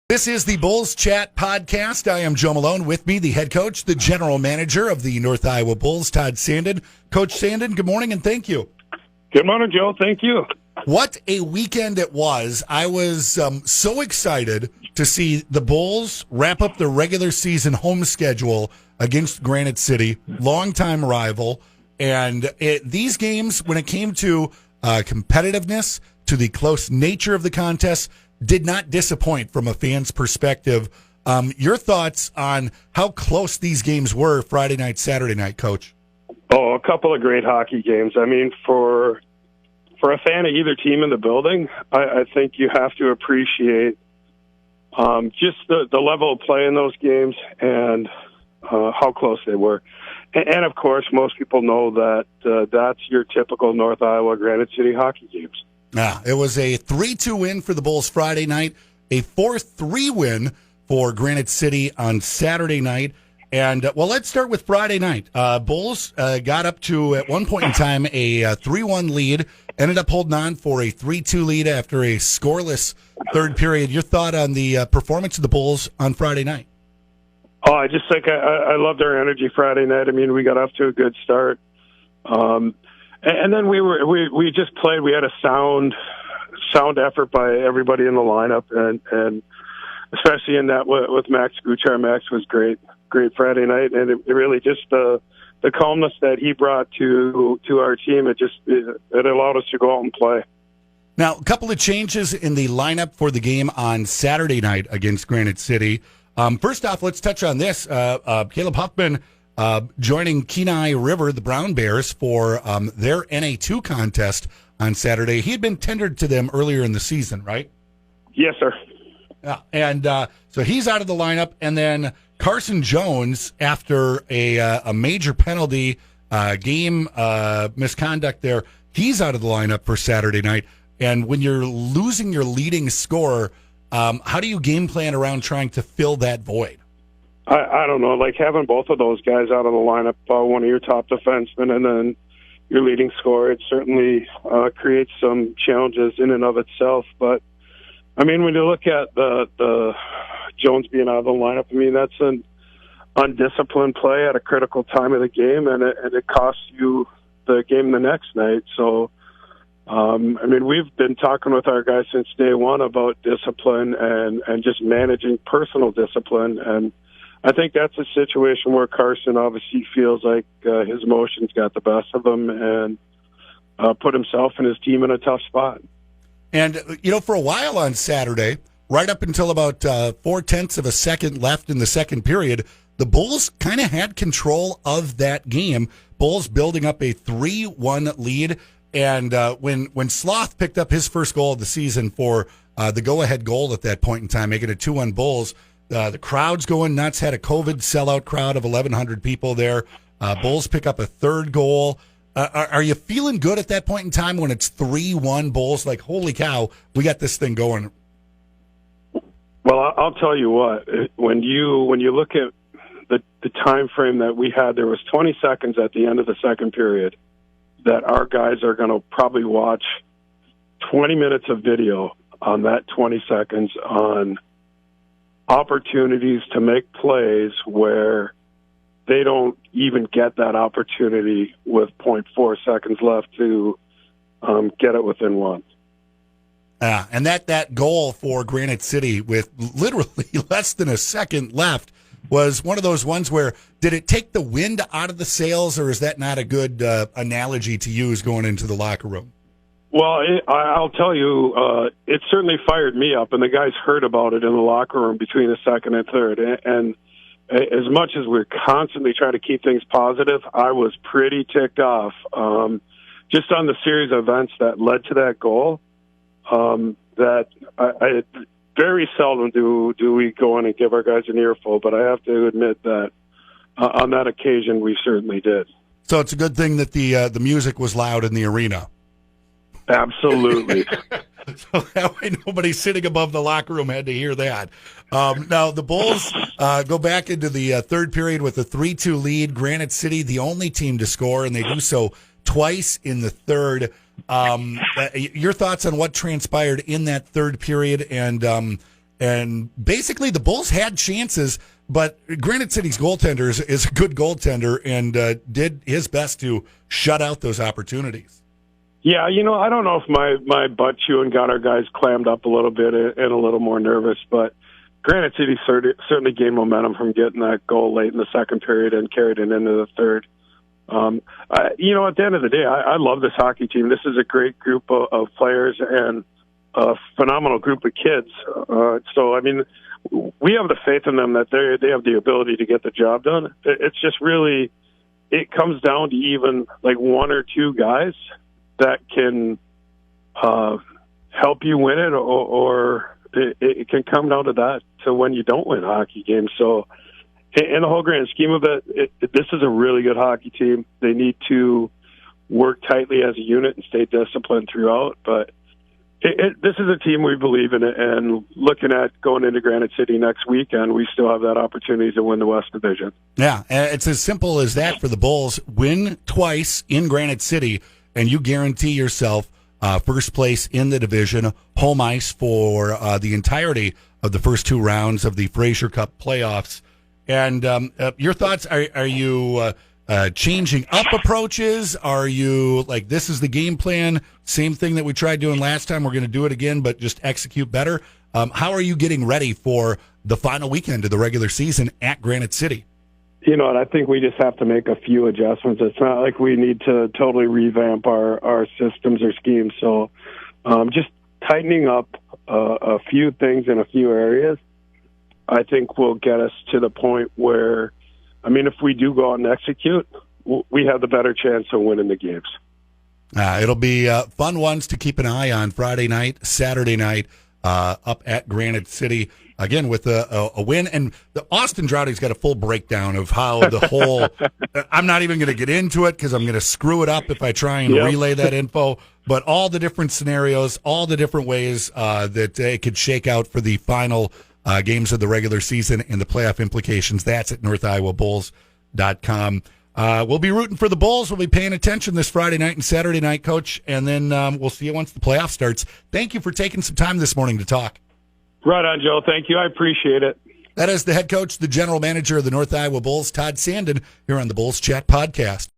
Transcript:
This is the Bulls Chat podcast. I am Joe Malone. With me, the head coach, the general manager of the North Iowa Bulls, Todd Sanden. Coach Sanden, good morning and thank you. Good morning, Joe. Thank you. What a weekend it was. I was so excited to see the Bulls wrap up the regular season home schedule against Granite City, longtime rival. And these games, when it came to competitiveness, to the close nature of the contest, did not disappoint from a fan's perspective. Your thoughts on how close these games were Friday night, Saturday night, Coach? Oh, a couple of great hockey games. I mean, for a fan of either team in the building, I think you have to appreciate just the level of play in those games and how close they were. And of course, most people know that that's your typical North Iowa Granite City hockey games. Yeah, it was a 3-2 win for the Bulls Friday night, a 4-3 win for Granite City on Saturday night. And, well, let's start with Friday night. Bulls got up to, at one point in time, a 3-1 lead, ended up holding on for a 3-2 lead after a scoreless third period. Your thought on the performance of the Bulls on Friday night? Oh, I just think I loved our energy Friday night. I mean, we got off to a good start. And then we just played. We had a sound effort by everybody in the lineup, and especially in that with Max Guchar. Max was great Friday night, and it really just the calmness that he brought to our team. It allowed us to go out and play. Now, a couple of changes in the lineup for the game on Saturday night against Granite City. First off, let's touch on this. Caleb Huffman joining Kenai River, the Brown Bears, for their NA2 contest on Saturday. He had been tendered to them earlier in the season, right? Yes, sir. Yeah, and so he's out of the lineup. And then Carson Jones, after a major penalty game misconduct there, he's out of the lineup for Saturday night. And when you're losing your leading scorer, how do you game plan around trying to fill that void? I don't know, like having both of those guys out of the lineup, one of your top defensemen and then your leading scorer, it certainly creates some challenges in and of itself. But, I mean, when you look at the Jones being out of the lineup, I mean, that's an undisciplined play at a critical time of the game, and it costs you the game the next night. So, I mean, we've been talking with our guys since day one about discipline and just managing personal discipline, and I think that's a situation where Carson obviously feels like his emotions got the best of him and put himself and his team in a tough spot. And, you know, for a while on Saturday, right up until about 0.4 of a second left in the second period, the Bulls kind of had control of that game. Bulls building up a 3-1 lead. And when Sloth picked up his first goal of the season for the go-ahead goal at that point in time, making it 2-1 Bulls, the crowd's going nuts. Had a COVID sellout crowd of 1,100 people there. Bulls pick up a third goal. Are you feeling good at that point in time when it's 3-1 Bulls? Like, holy cow, we got this thing going. Well, I'll tell you what. When you look at the time frame that we had, there was 20 seconds at the end of the second period that our guys are going to probably watch 20 minutes of video on that 20 seconds on opportunities to make plays where they don't even get that opportunity with 0.4 seconds left to get it within one. And that goal for Granite City with literally less than a second left was one of those ones where, did it take the wind out of the sails, or is that not a good analogy to use going into the locker room? Well, I'll tell you, it certainly fired me up, and the guys heard about it in the locker room between the second and third. And as much as we're constantly trying to keep things positive, I was pretty ticked off just on the series of events that led to that goal. That I very seldom do we go in and give our guys an earful, but I have to admit that on that occasion we certainly did. So it's a good thing that the music was loud in the arena. Absolutely. So that way nobody sitting above the locker room had to hear that. Now the Bulls go back into the third period with a 3-2 lead. Granite City, the only team to score, and they do so twice in the third. Your thoughts on what transpired in that third period, and And basically the Bulls had chances, but Granite City's goaltender is a good goaltender and did his best to shut out those opportunities. Yeah, I don't know if my butt chewing got our guys clammed up a little bit and a little more nervous, but Granite City certainly gained momentum from getting that goal late in the second period and carried it into the third. At the end of the day, I love this hockey team. This is a great group of players and a phenomenal group of kids. We have the faith in them that they have the ability to get the job done. It's just really, it comes down to even like one or two guys that can help you win it, or it can come down to that, to when you don't win hockey games. So in the whole grand scheme of it, this is a really good hockey team. They need to work tightly as a unit and stay disciplined throughout, but this is a team we believe in, and looking at going into Granite City next weekend, we still have that opportunity to win the West Division. Yeah, it's as simple as that for the Bulls. Win twice in Granite City, and you guarantee yourself first place in the division, home ice for the entirety of the first two rounds of the Fraser Cup playoffs. And your thoughts, are you changing up approaches? Are you like, this is the game plan, same thing that we tried doing last time, we're going to do it again, but just execute better? How are you getting ready for the final weekend of the regular season at Granite City? I think we just have to make a few adjustments. It's not like we need to totally revamp our systems or schemes. So just tightening up a few things in a few areas, I think will get us to the point where, if we do go out and execute, we have the better chance of winning the games. It'll be fun ones to keep an eye on Friday night, Saturday night, up at Granite City. Again, with a win. And the Austin Droughty's got a full breakdown of how the whole – I'm not even going to get into it because I'm going to screw it up if I try and relay that info. But all the different scenarios, all the different ways that it could shake out for the final games of the regular season and the playoff implications, that's at NorthIowaBulls.com. We'll be rooting for the Bulls. We'll be paying attention this Friday night and Saturday night, Coach, and then we'll see you once the playoff starts. Thank you for taking some time this morning to talk. Right on, Joe. Thank you. I appreciate it. That is the head coach, the general manager of the North Iowa Bulls, Todd Sanden, here on the Bulls Chat Podcast.